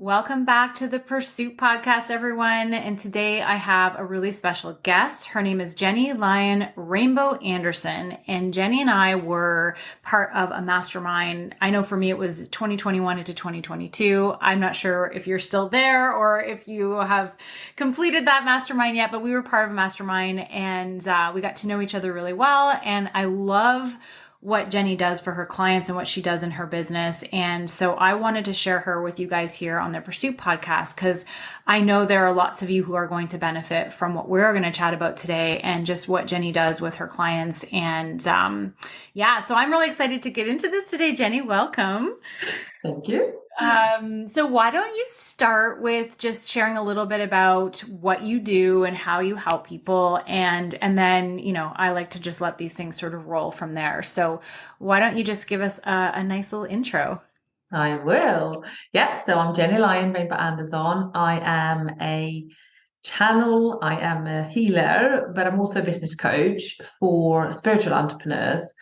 Welcome back to the Pursuit Podcast, everyone. And today I have a really special guest. Her name is Gennye Lion Rainbow Anderzon. And Gennye and I were part of a mastermind. I know for me, it was 2021 into 2022. I'm not sure if you're still there or if you have completed that mastermind yet, but we were part of a mastermind and we got to know each other really well. And I love what Gennye does for her clients and what she does in her business. And so I wanted to share her with you guys here on the Pursuit podcast, because I know there are lots of you who are going to benefit from what we're going to chat about today and just what Gennye does with her clients. And so I'm really excited to get into this today. Gennye, welcome. Thank you. So why don't you start with just sharing a little bit about what you do and how you help people, and then, I like to just let these things sort of roll from there. So why don't you just give us a nice little intro? I will. Yeah, so I'm Gennye Lion Rainbow Anderzon. I am a channel, I am a healer, but I'm also a business coach for spiritual entrepreneurs.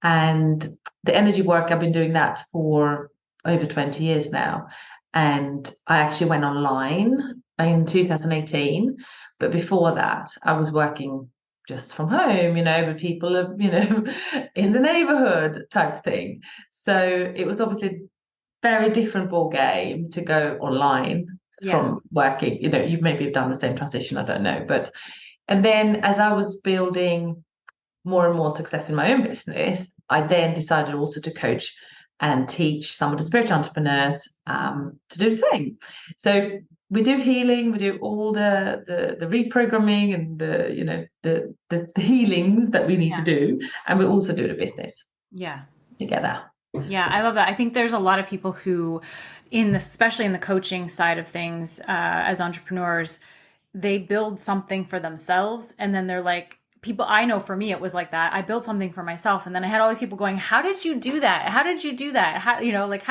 And the energy work, I've been doing that for over 20 years now. And I actually went online in 2018. But before that, I was working just from home, with people, in the neighborhood type thing. So it was obviously very different ball game to go online from working. You maybe have done the same transition, I don't know. And then as I was building more and more success in my own business, I then decided also to coach and teach some of the spiritual entrepreneurs to do the same. So we do healing, we do all the reprogramming and the healings that we need to do, and we also do the business together. Yeah, I love that. I think there's a lot of people who, especially in the coaching side of things, as entrepreneurs, they build something for themselves, and then they're like, people, I know for me, it was like that. I built something for myself, and then I had all these people going, how did you do that? How did you do that? How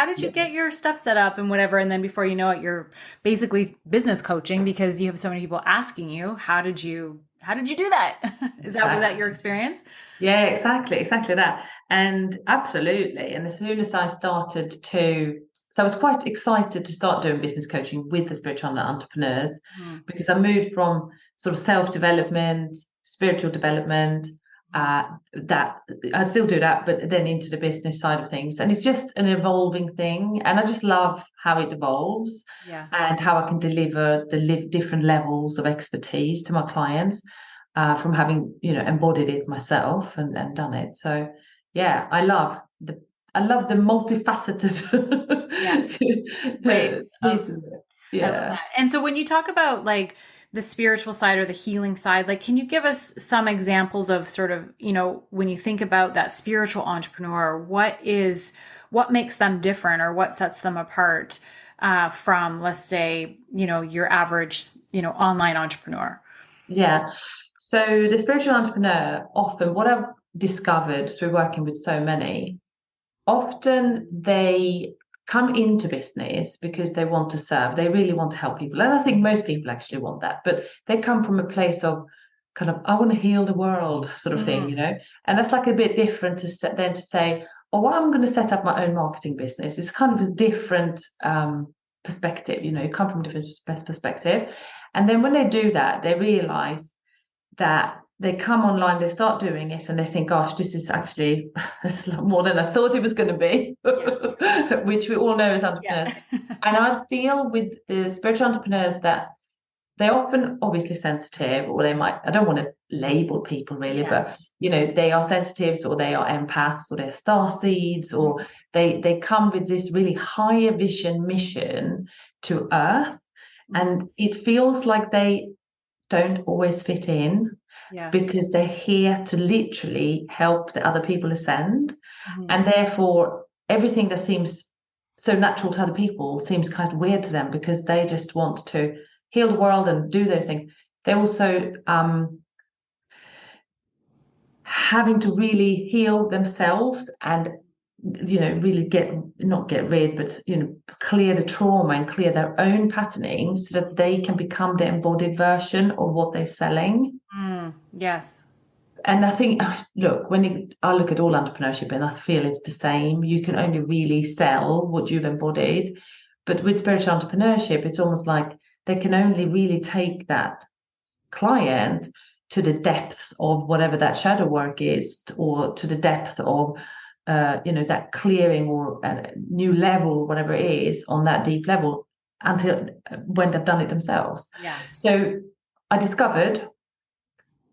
did you get your stuff set up and whatever? And then before you know it, you're basically business coaching because you have so many people asking you, how did you do that? Was that your experience? Yeah, exactly that. And absolutely. And as soon as I started so I was quite excited to start doing business coaching with the spiritual entrepreneurs, because I moved from sort of self-development, spiritual development, that I still do that, but then into the business side of things. And it's just an evolving thing. And I just love how it evolves and how I can deliver the different levels of expertise to my clients, from having, embodied it myself and done it. So yeah, I love the multifaceted ways pieces of it. Yeah. I love that. And so when you talk about like the spiritual side or the healing side, like, can you give us some examples of sort of, when you think about that spiritual entrepreneur, what makes them different or what sets them apart from, let's say, your average, online entrepreneur? Yeah. So the spiritual entrepreneur, often what I've discovered through working with so many, often they come into business because they want to serve. They really want to help people. And I think most people actually want that. But they come from a place of kind of, I want to heal the world sort of thing, And that's like a bit different than to say, oh, well, I'm going to set up my own marketing business. It's kind of a different perspective, you come from a different perspective. And then when they do that, they realize that they come online, they start doing it, and they think, gosh, this is actually more than I thought it was going to be, which we all know as entrepreneurs. And I feel with the spiritual entrepreneurs that they're often obviously sensitive, or I don't want to label people really, but, they are sensitives, or they are empaths, or they're star seeds, or they come with this really higher vision mission to Earth. And it feels like they don't always fit in, because they're here to literally help the other people ascend. And therefore everything that seems so natural to other people seems kind of weird to them, because they just want to heal the world and do those things. They're also having to really heal themselves and really not get rid, but clear the trauma and clear their own patterning, so that they can become the embodied version of what they're selling. Yes. And I think, look, I look at all entrepreneurship, and I feel it's the same. You can only really sell what you've embodied. But with spiritual entrepreneurship, it's almost like they can only really take that client to the depths of whatever that shadow work is, or to the depth of that clearing or a new level, whatever it is, on that deep level, until when they've done it themselves. Yeah. So I discovered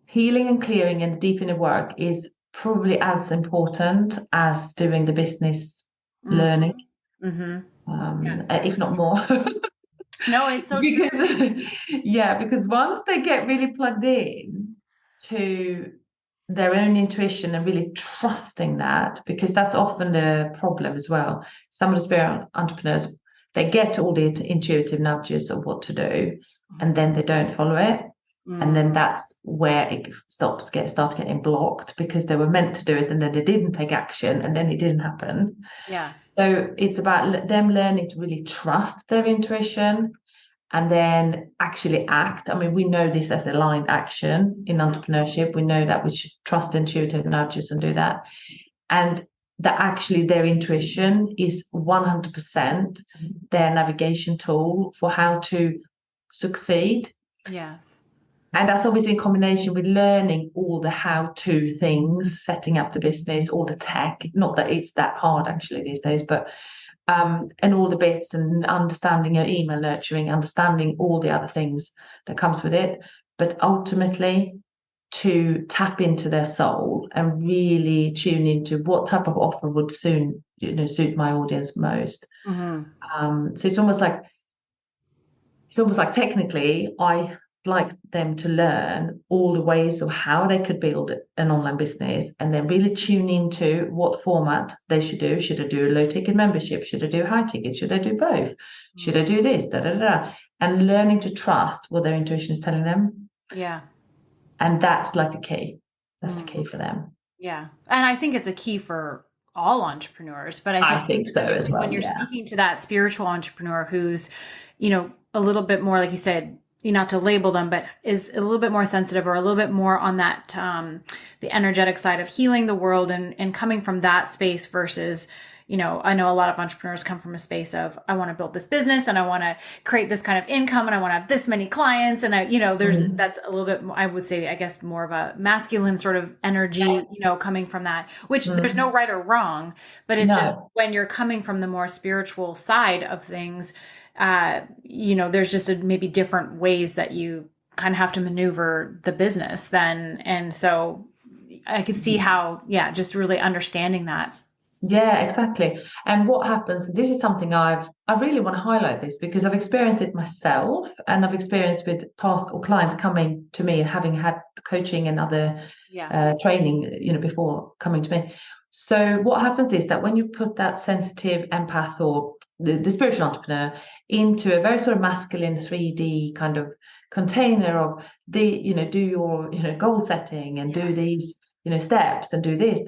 healing and clearing and the deep inner work is probably as important as doing the business learning, Mm-hmm. Yeah. if not more. No, it's so true. Because once they get really plugged in to their own intuition and really trusting that, because that's often the problem as well. Some of the spirit entrepreneurs, they get all the intuitive nudges of what to do, and then they don't follow it. And then that's where it start getting blocked, because they were meant to do it and then they didn't take action and then it didn't happen. Yeah. So it's about them learning to really trust their intuition and then actually act. I mean, we know this as aligned action in entrepreneurship. We know that we should trust intuitive nudges and do that. And that actually their intuition is 100% their navigation tool for how to succeed. Yes. And that's obviously in combination with learning all the how-to things, setting up the business, all the tech. Not that it's that hard actually these days, but and all the bits, and understanding your email nurturing, understanding all the other things that comes with it. But ultimately, to tap into their soul and really tune into what type of offer would suit my audience most. So it's almost like technically I like them to learn all the ways of how they could build an online business, and then really tune into what format they should do. Should I do a low ticket membership? Should I do high ticket? Should I do both? Should I do this? And learning to trust what their intuition is telling them. Yeah. And that's like a key. That's the key for them. Yeah. And I think it's a key for all entrepreneurs, but I think so as well. When you're speaking to that spiritual entrepreneur who's, a little bit more, like you said, not to label them, but is a little bit more sensitive, or a little bit more on that, the energetic side of healing the world and coming from that space versus, I know a lot of entrepreneurs come from a space of, I want to build this business and I want to create this kind of income and I want to have this many clients. And that's a little bit, I would say, I guess, more of a masculine sort of energy, coming from that, which there's no right or wrong, but it's just when you're coming from the more spiritual side of things, there's just maybe different ways that you kind of have to maneuver the business then. And so I could see how, just really understanding that. Yeah, exactly. And what happens, this is something I really want to highlight this, because I've experienced it myself, and I've experienced with past or clients coming to me and having had coaching and other training, before coming to me. So what happens is that when you put that sensitive empath or the spiritual entrepreneur into a very sort of masculine 3D kind of container of do your, goal setting and do these, steps and do this,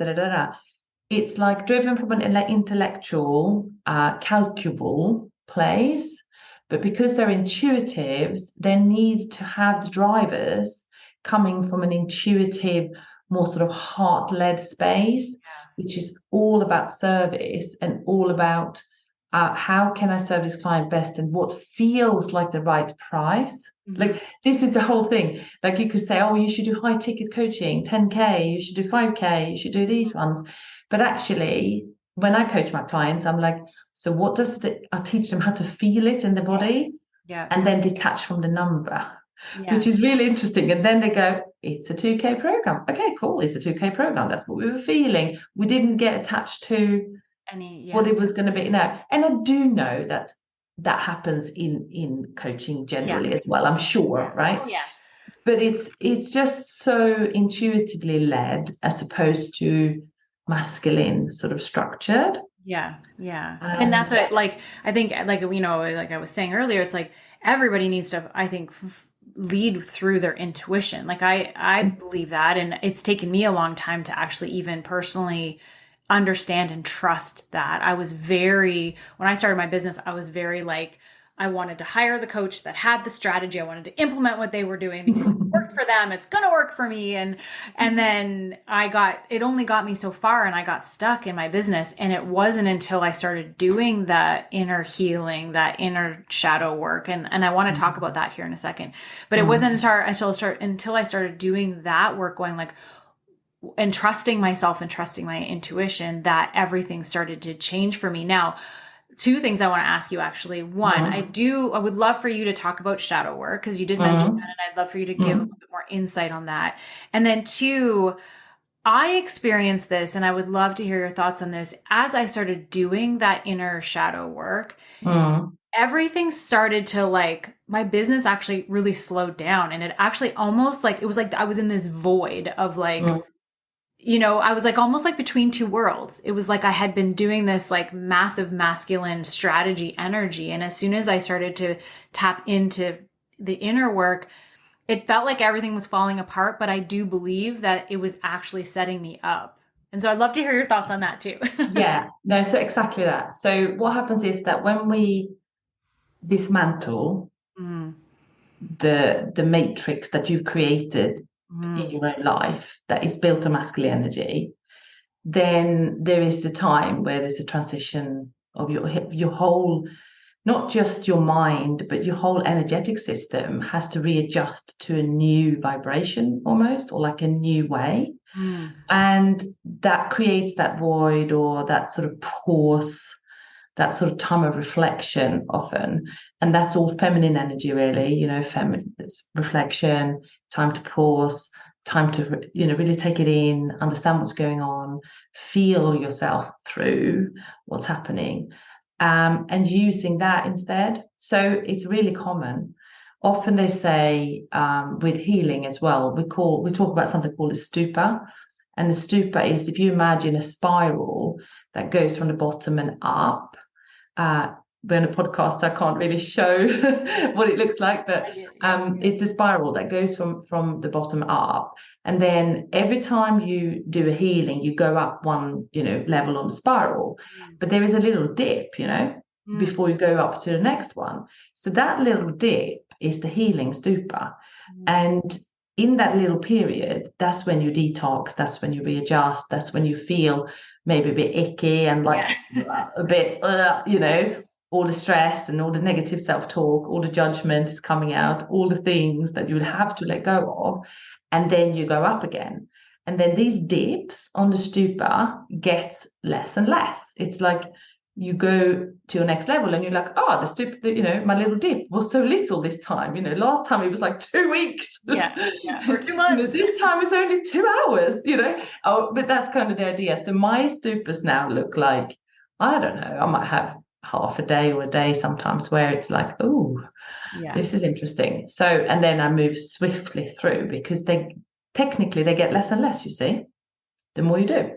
it's like driven from an intellectual, calculable place. But because they're intuitives, they need to have the drivers coming from an intuitive, more sort of heart-led space, which is all about service and all about how can I serve this client best and what feels like the right price. Like, this is the whole thing. Like, you could say, oh, you should do high ticket coaching, 10K, you should do 5K, you should do these ones. But actually, when I coach my clients, I'm like, so what I teach them how to feel it in the body, and then detach from the number, which is really interesting. And then they go, it's a 2K program. Okay, cool. It's a 2K program. That's what we were feeling. We didn't get attached to what it was going to be. No. And I do know that happens in coaching generally as well, I'm sure, right? Oh, yeah. But it's just so intuitively led as opposed to masculine sort of structured. And that's what, like, I think, like, like I was saying earlier, it's like everybody needs to, I think, lead through their intuition. Like, I believe that, and it's taken me a long time to actually even personally understand and trust that. When I started my business, I was very like, I wanted to hire the coach that had the strategy. I wanted to implement what they were doing because it worked for them. It's going to work for me. And then it only got me so far, and I got stuck in my business. And it wasn't until I started doing that inner healing, that inner shadow work. And I want to talk about that here in a second, but it wasn't until I started doing that work, going like, and trusting myself and trusting my intuition, that everything started to change for me. Now, two things I want to ask you, actually. One, I would love for you to talk about shadow work, because you did mention that, and I'd love for you to give a little bit more insight on that. And then two, I experienced this, and I would love to hear your thoughts on this. As I started doing that inner shadow work, everything started to, like, my business actually really slowed down. And it actually almost like, it was like I was in this void of like, I was like almost like between two worlds. It was like I had been doing this like massive masculine strategy energy. And as soon as I started to tap into the inner work, it felt like everything was falling apart. But I do believe that it was actually setting me up. And so I'd love to hear your thoughts on that too. Yeah, no, so exactly that. So what happens is that when we dismantle the matrix that you've created in your own life that is built on masculine energy, then there is the time where there's a transition of your whole, not just your mind, but your whole energetic system has to readjust to a new vibration almost, or like a new way. And that creates that void, or that sort of pause, that sort of time of reflection often. And that's all feminine energy, really, feminine reflection, time to pause, time to, really take it in, understand what's going on, feel yourself through what's happening, and using that instead. So it's really common. Often they say, with healing as well, we talk about something called a stupa. And the stupa is, if you imagine a spiral that goes from the bottom and up. We're on a podcast, so I can't really show what it looks like, but it's a spiral that goes from the bottom up. And then every time you do a healing, you go up one, level on the spiral. But there is a little dip, before you go up to the next one. So that little dip is the healing stupa. And in that little period, that's when you detox, that's when you readjust, that's when you feel maybe a bit icky and like a bit, all the stress and all the negative self-talk, all the judgment is coming out, all the things that you would have to let go of. And then you go up again. And then these dips on the stupa get less and less. It's like you go to your next level and you're like, oh, the stupa, my little dip was so little this time. Last time it was like 2 weeks. Or 2 months. This time it's only 2 hours, Oh, but that's kind of the idea. So my stupas now look like, I don't know, I might have half a day or a day sometimes where it's like, oh, this is interesting. So, and then I move swiftly through, because they get less and less, you see, the more you do.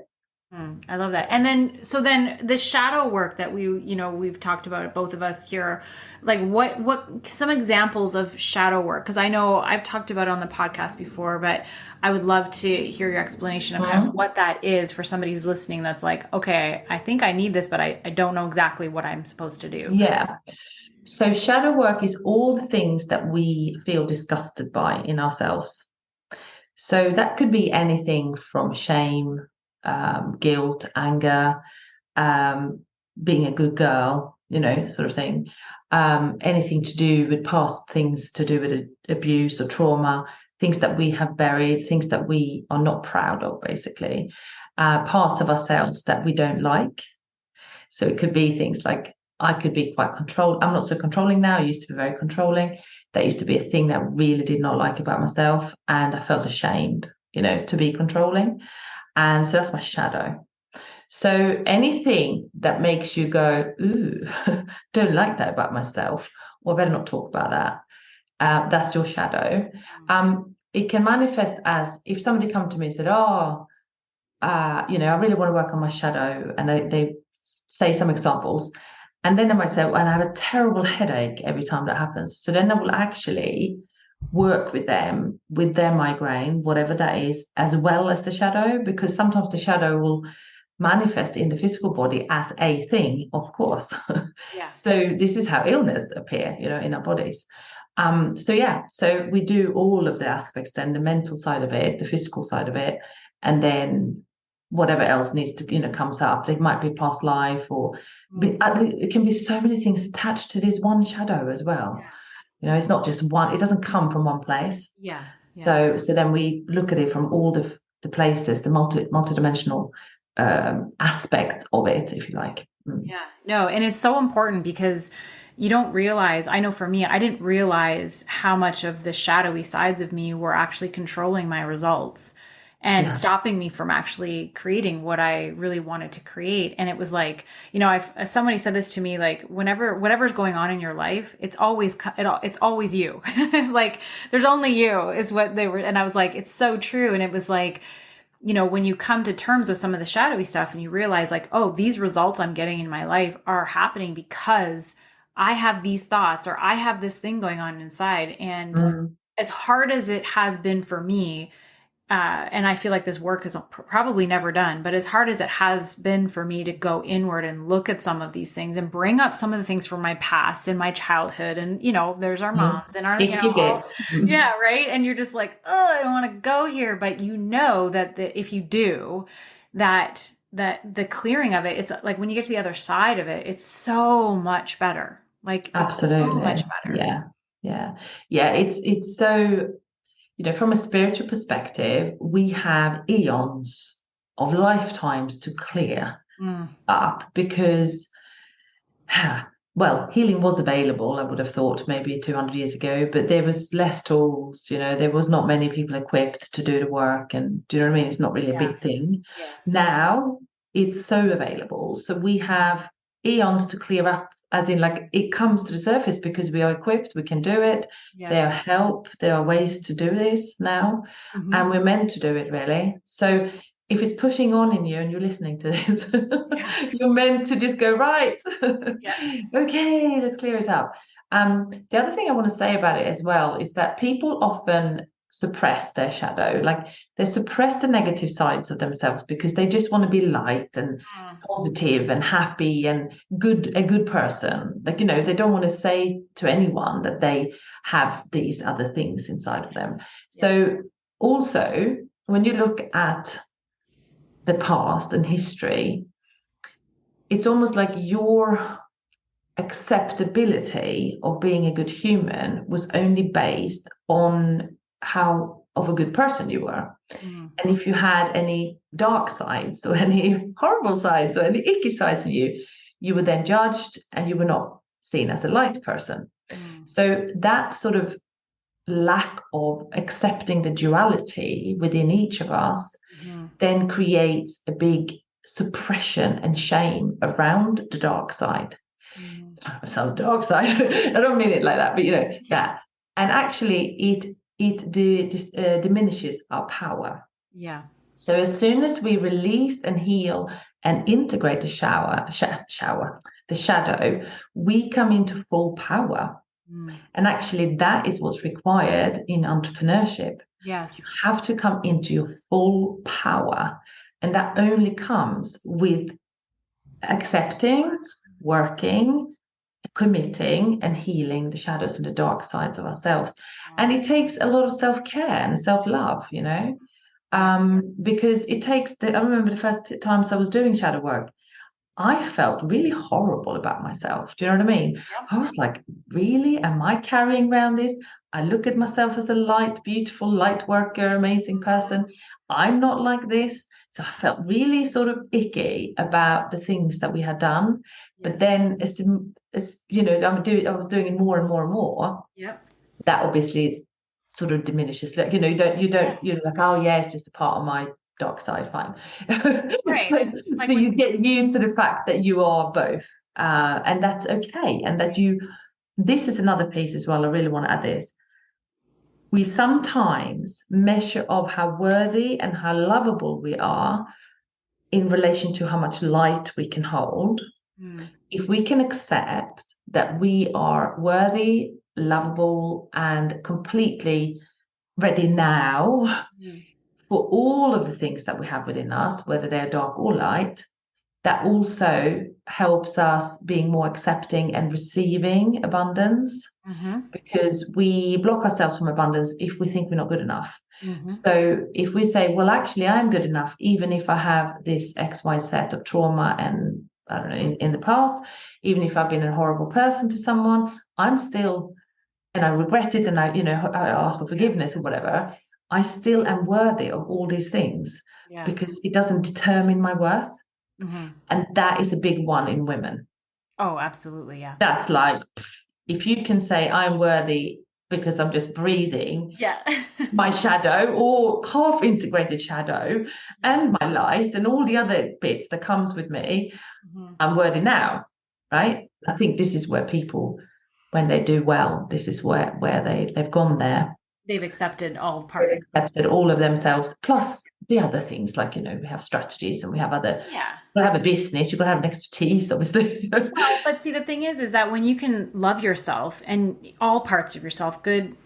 I love that. And then the shadow work that we've talked about, both of us here, like what some examples of shadow work, because I know I've talked about it on the podcast before, but I would love to hear your explanation of kind of what that is for somebody who's listening that's like, okay, I think I need this, but I don't know exactly what I'm supposed to do. Yeah. So shadow work is all the things that we feel disgusted by in ourselves. So that could be anything from shame, guilt, anger, being a good girl, sort of thing. Anything to do with past things, to do with abuse or trauma, things that we have buried, things that we are not proud of, basically, parts of ourselves that we don't like. So it could be things like, I could be quite controlled. I'm not so controlling now. I used to be very controlling. That used to be a thing that I really did not like about myself. And I felt ashamed, to be controlling. And so that's my shadow. So anything that makes you go, ooh, don't like that about myself, or better not talk about that, that's your shadow. It can manifest as if somebody come to me and said, oh, I really want to work on my shadow. And they say some examples. And then I might say, and I have a terrible headache every time that happens. So then I will actually work with them, with their migraine, whatever that is, as well as the shadow, because sometimes the shadow will manifest in the physical body as a thing, of course. Yeah. So this is how illness appear, in our bodies. So we do all of the aspects, then the mental side of it, the physical side of it, and then whatever else needs to, comes up. It might be past life, or it can be so many things attached to this one shadow as well. It's not just one, it doesn't come from one place. Yeah. Yeah. So then we look at it from all the places, the multidimensional aspects of it, if you like. Yeah. No, and it's so important because you don't realize, I know for me, I didn't realize how much of the shadowy sides of me were actually controlling my results and Yeah. stopping me from actually creating what I really wanted to create. And it was like, I've somebody said this to me, like whatever's going on in your life, it's always you. Like there's only you is what they were. And I was like, it's so true. And it was like, when you come to terms with some of the shadowy stuff and you realize like, oh, these results I'm getting in my life are happening because I have these thoughts or I have this thing going on inside. And as hard as it has been for me, and I feel like this work is probably never done, but as hard as it has been for me to go inward and look at some of these things and bring up some of the things from my past and my childhood, and there's our moms and our, Icky bits. yeah, right. And you're just like, oh, I don't want to go here, but that if you do that, the clearing of it, it's like when you get to the other side of it, it's so much better. Like Absolutely. It's so much better. Yeah. It's so, from a spiritual perspective, we have eons of lifetimes to clear up because, well, healing was available, I would have thought maybe 200 years ago, but there was less tools, there was not many people equipped to do the work. And do you know what I mean? It's not really a big thing. Yeah. Now it's so available. So we have eons to clear up, as in like it comes to the surface because we are equipped, we can do it. Yeah. There are help, there are ways to do this now, and we're meant to do it really. So if it's pushing on in you and you're listening to this, you're meant to just go, right, okay, let's clear it up. The other thing I want to say about it as well is that people often suppress their shadow, like they suppress the negative sides of themselves because they just want to be light and positive and happy and a good person. Like, they don't want to say to anyone that they have these other things inside of them. So also, when you look at the past and history, it's almost like your acceptability of being a good human was only based on how of a good person you were. And if you had any dark sides or any horrible sides or any icky sides in you, you were then judged and you were not seen as a light person. So that sort of lack of accepting the duality within each of us then creates a big suppression and shame around the dark side. It sounds dark side. I don't mean it like that, but that. And actually, it diminishes our power. Yeah. So as soon as we release and heal and integrate the shadow, we come into full power. And actually, that is what's required in entrepreneurship. Yes. You have to come into your full power. And that only comes with accepting, working, committing, and healing the shadows and the dark sides of ourselves. And it takes a lot of self-care and self-love, because it takes, I remember the first times I was doing shadow work, I felt really horrible about myself. Do you know what I mean? Yep. I was like, really? Am I carrying around this? I look at myself as a light, beautiful light worker, amazing person. I'm not like this. So I felt really sort of icky about the things that we had done. But then as I was doing it more and more and more. Yep. That obviously sort of diminishes. Like, you're like, oh yeah, it's just a part of my dark side, fine. Right. So you get used to the fact that you are both, and that's okay. And that this is another piece as well. I really want to add this. We sometimes measure of how worthy and how lovable we are in relation to how much light we can hold. If we can accept that we are worthy, lovable, and completely ready now for all of the things that we have within us, whether they're dark or light, that also helps us being more accepting and receiving abundance, because we block ourselves from abundance if we think we're not good enough. So if we say, well, actually, I'm good enough, even if I have this XY set of trauma and I don't know, in the past, even if I've been a horrible person to someone, I'm still, and I regret it, and I ask for forgiveness or whatever, I still am worthy of all these things, because it doesn't determine my worth. And that is a big one in women. Oh, absolutely. Yeah. That's like, if you can say I'm worthy because I'm just breathing, my shadow or half integrated shadow and my light and all the other bits that comes with me, I'm worthy now, right? I think this is where people, when they do well, this is where they've gone there. They've accepted all parts. They've accepted all of themselves, plus the other things, like, we have strategies and we have other, you have a business, you've got to have an expertise, obviously. Well, but see, the thing is that when you can love yourself and all parts of yourself, good,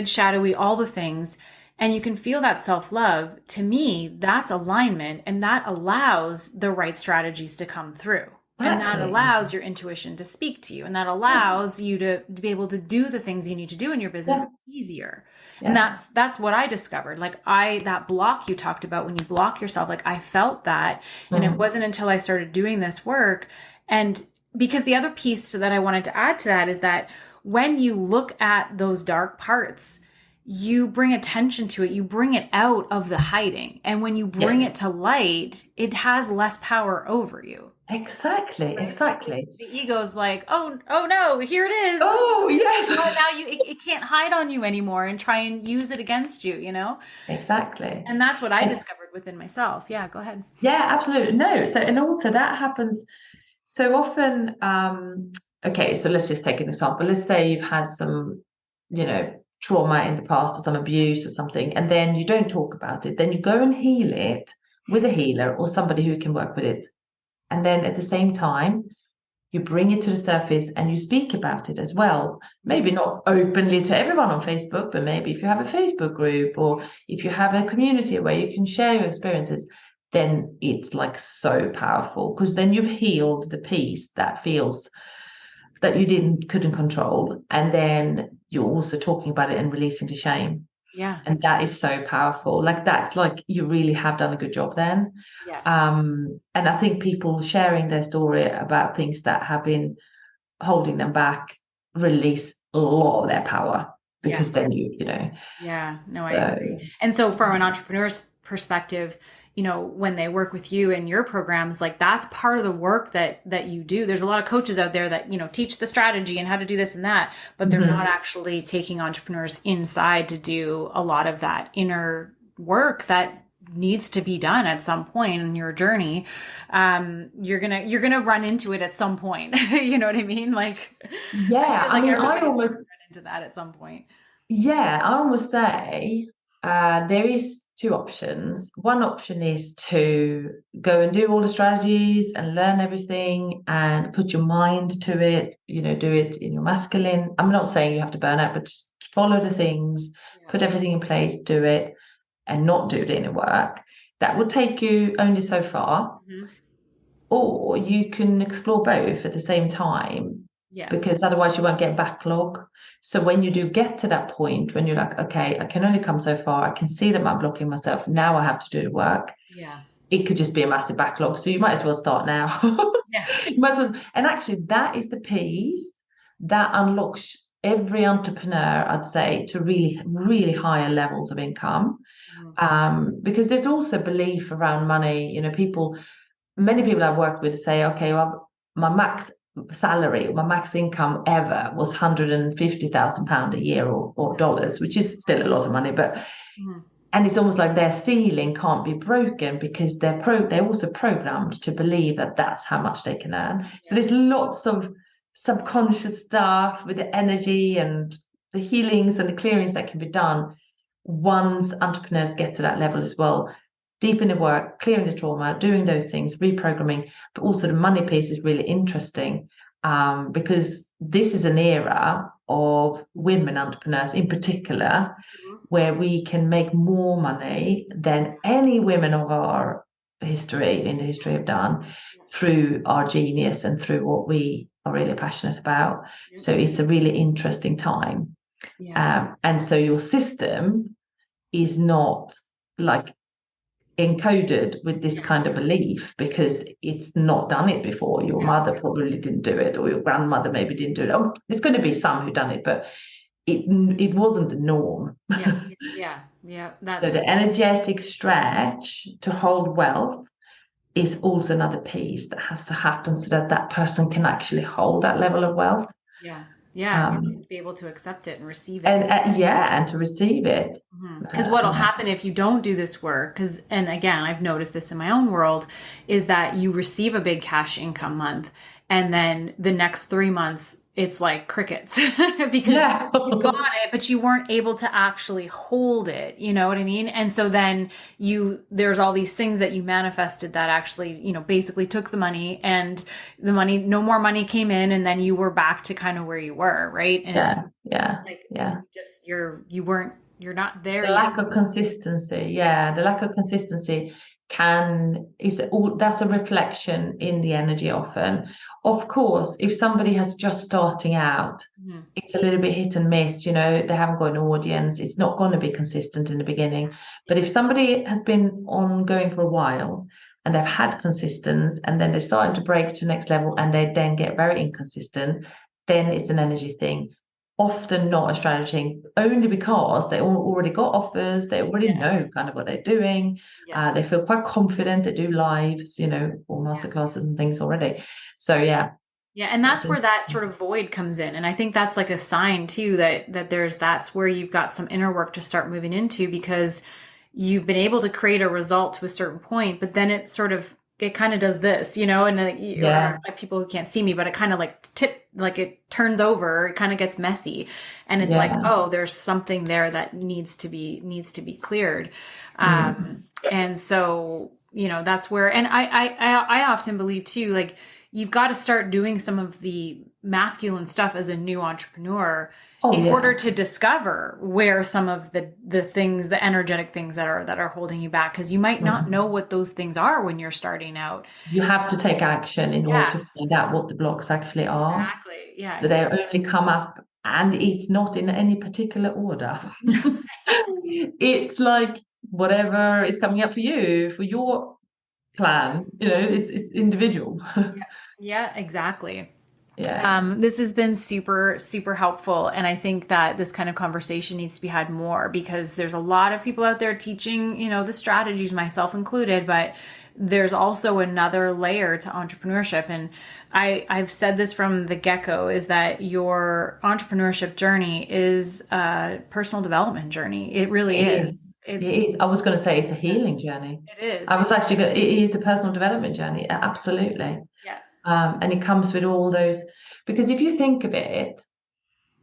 shadowy, all the things, and you can feel that self-love, to me, that's alignment, and that allows the right strategies to come through. And that allows your intuition to speak to you, and that allows you to be able to do the things you need to do in your business easier. And that's what I discovered. Like that block you talked about, when you block yourself, like I felt that. And it wasn't until I started doing this work. And because the other piece that I wanted to add to that is that when you look at those dark parts, you bring attention to it, you bring it out of the hiding. And when you bring it to light, it has less power over you. Exactly. The ego's like, oh no, here it is. Oh yes. Oh, now it can't hide on you anymore and try and use it against you, Exactly. And that's what I discovered within myself. Yeah, go ahead. Yeah, absolutely. No, so, and also that happens so often. Okay, so let's just take an example. Let's say you've had some, trauma in the past, or some abuse or something, and then you don't talk about it. Then you go and heal it with a healer or somebody who can work with it. And then at the same time, you bring it to the surface and you speak about it as well. Maybe not openly to everyone on Facebook, but maybe if you have a Facebook group, or if you have a community where you can share your experiences, then it's like so powerful, because then you've healed the piece that feels that you couldn't control. And then you're also talking about it and releasing the shame. Yeah. And that is so powerful. Like, that's like, you really have done a good job then. Yeah. And I think people sharing their story about things that have been holding them back release a lot of their power, because then Yeah, no, I agree. And so from an entrepreneur's perspective, when they work with you in your programs, like that's part of the work that you do. There's a lot of coaches out there that, teach the strategy and how to do this and that, but they're not actually taking entrepreneurs inside to do a lot of that inner work that needs to be done at some point in your journey. You're gonna run into it at some point. You know what I mean? Like, I almost run into that at some point. Yeah, I almost say there is two options. One option is to go and do all the strategies and learn everything and put your mind to it, do it in your masculine. I'm not saying you have to burn out, but just follow the things, put everything in place, do it, and not do the inner work. That will take you only so far. Or you can explore both at the same time. Yes. Because otherwise you won't get backlog. So when you do get to that point, when you're like, okay, I can only come so far, I can see that I'm blocking myself, now I have to do the work. Yeah. It could just be a massive backlog. So you might as well start now. You might as well. And actually, that is the piece that unlocks every entrepreneur, I'd say, to really, really higher levels of income. Because there's also belief around money. Many people I've worked with say, okay, well, my max salary, my max income ever was £150,000 a year or dollars, which is still a lot of money, but and it's almost like their ceiling can't be broken, because they're also programmed to believe that that's how much they can earn. So there's lots of subconscious stuff with the energy and the healings and the clearings that can be done once entrepreneurs get to that level as well. Deep in the work, clearing the trauma, doing those things, reprogramming, but also the money piece is really interesting, because this is an era of women entrepreneurs in particular, where we can make more money than any women of our history have done through our genius and through what we are really passionate about. So it's a really interesting time. And so your system is not like encoded with this kind of belief because it's not done it before. Your mother probably didn't do it, or your grandmother maybe didn't do it. Oh, there's going to be some who done it, but it wasn't the norm. That's So the energetic stretch to hold wealth is also another piece that has to happen so that that person can actually hold that level of wealth. And be able to accept it and receive it. And to receive it. Because what'll happen if you don't do this work, and again, I've noticed this in my own world, is that you receive a big cash income month, and then the next 3 months, it's like crickets because you got it, but you weren't able to actually hold it. You know what I mean? And so then there's all these things that you manifested that actually, basically took the money, and the money, no more money came in, and then you were back to kind of where you were. Right. And you're not there the yet. lack of consistency. The lack of consistency that's a reflection in the energy often. Of course, if somebody has just starting out, it's a little bit hit and miss, they haven't got an audience, it's not going to be consistent in the beginning. But if somebody has been ongoing for a while and they've had consistency, and then they're starting to break to the next level and they then get very inconsistent, then it's an energy thing. Often not a strategy, only because they already got offers, they already know kind of what they're doing. They feel quite confident, they do lives, or masterclasses and things already. So and that's where that sort of void comes in. And I think that's like a sign too that that's where you've got some inner work to start moving into, because you've been able to create a result to a certain point, but then it kind of does this, and people who can't see me, but it kind of it turns over, it kind of gets messy, and it's like, oh, there's something there that needs to be cleared. And so, that's where, and I often believe too, like, you've got to start doing some of the masculine stuff as a new entrepreneur in order to discover where some of the things, the energetic things that are holding you back, because you might not know what those things are when you're starting out. You have to take action in order to find out what the blocks actually are. Exactly. So they only come up, and it's not in any particular order. It's like whatever is coming up for you, for your plan, it's individual. Exactly. This has been super, super helpful. And I think that this kind of conversation needs to be had more, because there's a lot of people out there teaching, the strategies, myself included, but there's also another layer to entrepreneurship. And I've said this from the get-go, is that your entrepreneurship journey is a personal development journey. It really is. It is. I was going to say it's a healing journey. It is. It is a personal development journey. Absolutely. And it comes with all those, because if you think of it,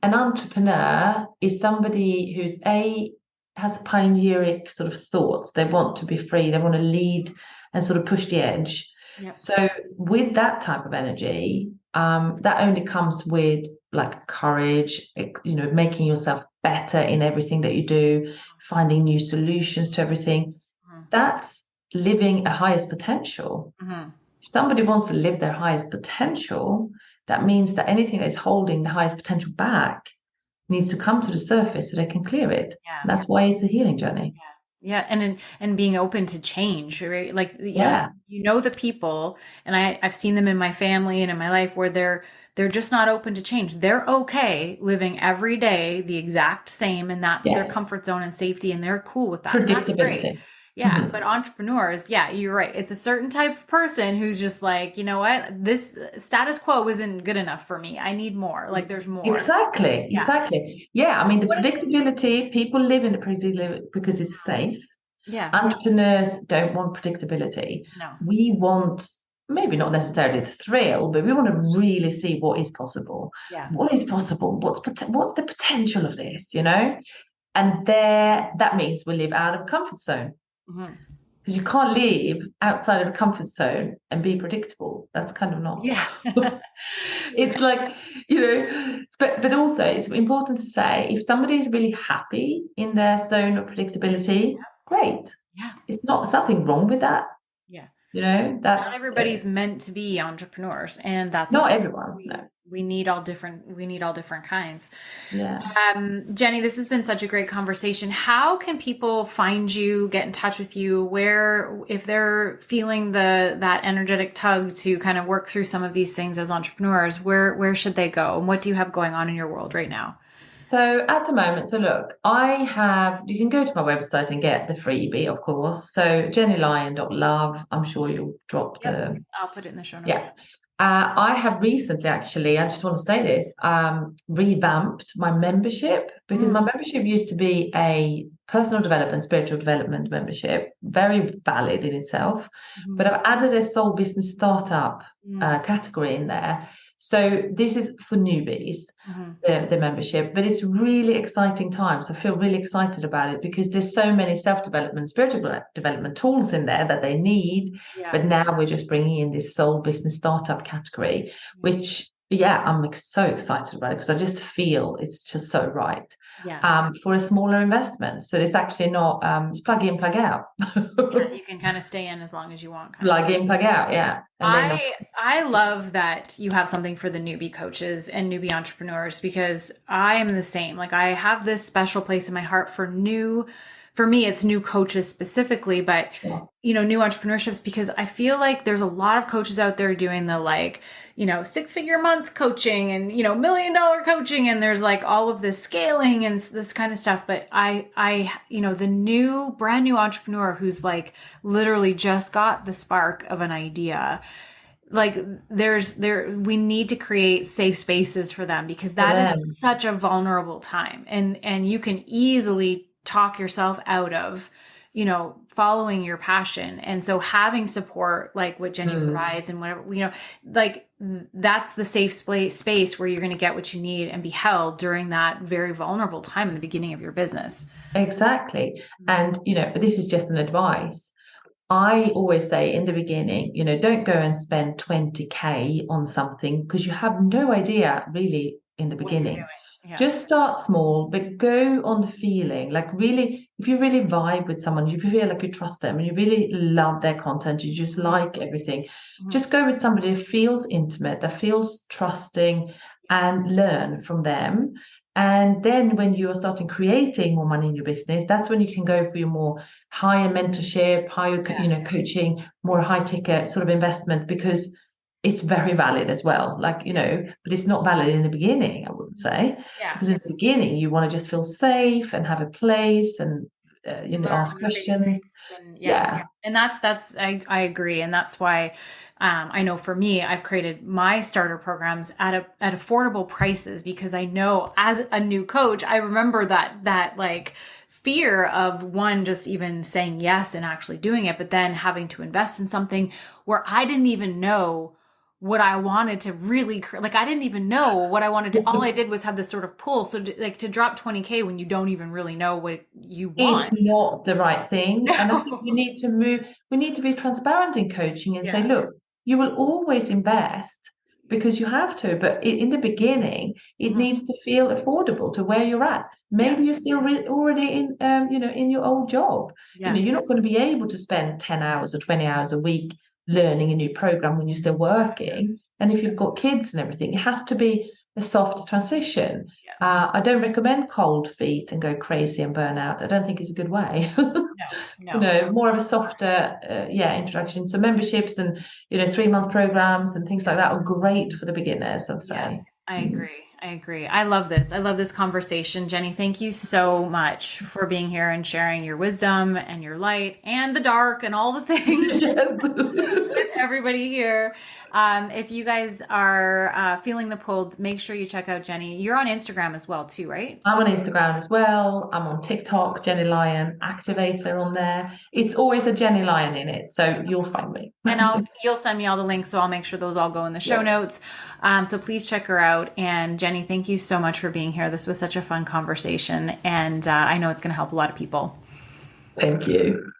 an entrepreneur is somebody who's has pioneering sort of thoughts. They want to be free. They want to lead and sort of push the edge. So with that type of energy, that only comes with like courage, making yourself better in everything that you do, finding new solutions to everything. That's living a highest potential. If somebody wants to live their highest potential, that means that anything that is holding the highest potential back needs to come to the surface so they can clear it. That's why it's a healing journey. And being open to change, right? Like, the people, and I've seen them in my family and in my life, where they're just not open to change. They're okay living every day the exact same, and that's their comfort zone and safety, and they're cool with that. Predictability. But entrepreneurs, you're right. It's a certain type of person who's just like, you know what, this status quo isn't good enough for me. I need more. Like, there's more. Exactly. I mean, the predictability, people live in the predictability because it's safe. Entrepreneurs don't want predictability. No. We want, maybe not necessarily the thrill, but we want to really see what is possible. What is possible? What's the potential of this, And that means we live out of comfort zone. because you can't live outside of a comfort zone and be predictable. That's kind of not. Yeah. It's like, but also it's important to say if somebody is really happy in their zone of predictability, great. Yeah. It's not something wrong with that. Yeah. That's Not everybody's meant to be entrepreneurs, and that's not okay. everyone. No. We need all different kinds. Yeah. Gennye, this has been such a great conversation. How can people find you, get in touch with you? Where, if they're feeling that energetic tug to kind of work through some of these things as entrepreneurs, where should they go? And what do you have going on in your world right now? So at the moment, so look, you can go to my website and get the freebie, of course. So jennylion.love, I'm sure you'll drop Yep. the, I'll put it in the show notes. yeah. I have recently, actually, I just want to say this, revamped my membership because my membership used to be a personal development, spiritual development membership, very valid in itself. But I've added a soul business startup category in there. So this is for newbies, the membership, but it's really exciting times. I feel really excited about it because there's so many self-development, spiritual development tools in there that they need. Yeah. But now we're just bringing in this soul business startup category, which, yeah, I'm so excited about it because I just feel it's just so right. Yeah. For a smaller investment. So it's actually not, it's plug in, plug out. Yeah, you can kind of stay in as long as you want. Plug in, plug out, yeah. And then I love that you have something for the newbie coaches and newbie entrepreneurs because I am the same. Like I have this special place in my heart for me, it's new coaches specifically, but new entrepreneurships because I feel like there's a lot of coaches out there doing the like, 6-figure month coaching and, $1 million coaching. And there's like all of this scaling and this kind of stuff. But the brand new entrepreneur who's like literally just got the spark of an idea, like we need to create safe spaces for them because that is such a vulnerable time. And you can easily talk yourself out of, following your passion. And so having support like what Gennye provides and whatever, like that's the safe space where you're going to get what you need and be held during that very vulnerable time in the beginning of your business. Exactly. And, this is just an advice. I always say in the beginning, don't go and spend 20K on something because you have no idea really in the beginning. Yeah. Just start small, but go on the feeling. Like really, if you really vibe with someone, if you feel like you trust them and you really love their content, you just like everything, just go with somebody that feels intimate, that feels trusting, and learn from them. And then when you are starting creating more money in your business, that's when you can go for your more higher mentorship, higher, coaching, more high ticket sort of investment because it's very valid as well. Like, but it's not valid in the beginning, I would say. Yeah. Because in the beginning, you want to just feel safe and have a place and, ask questions. And I agree. And that's why I know for me, I've created my starter programs at affordable prices because I know as a new coach, I remember that like fear of one, just even saying yes and actually doing it, but then having to invest in something where I didn't even know what I wanted to really, like, I didn't even know what I wanted to, all I did was have this sort of pull. So to drop 20K when you don't even really know what you want. It's not the right thing. No. And I think we need to be transparent in coaching and say, look, you will always invest because you have to, but in the beginning, it needs to feel affordable to where you're at. Maybe you're still already in, in your old job. You're not going to be able to spend 10 hours or 20 hours a week learning a new program when you're still working. And if you've got kids and everything, it has to be a soft transition. I don't recommend cold feet and go crazy and burn out. I don't think it's a good way. No. More of a softer, introduction. So memberships and 3-month programs and things like that are great for the beginners, I'd say. I agree. I love this. I love this conversation. Gennye, thank you so much for being here and sharing your wisdom and your light and the dark and all the things with everybody here. If you guys are feeling the pull, make sure you check out Gennye. You're on Instagram as well too, right? I'm on Instagram as well. I'm on TikTok, Gennye Lion Activator on there. It's always a Gennye Lion in it, so you'll find me. And you'll send me all the links, so I'll make sure those all go in the show notes. So please check her out. And Gennye, thank you so much for being here. This was such a fun conversation, and I know it's going to help a lot of people. Thank you.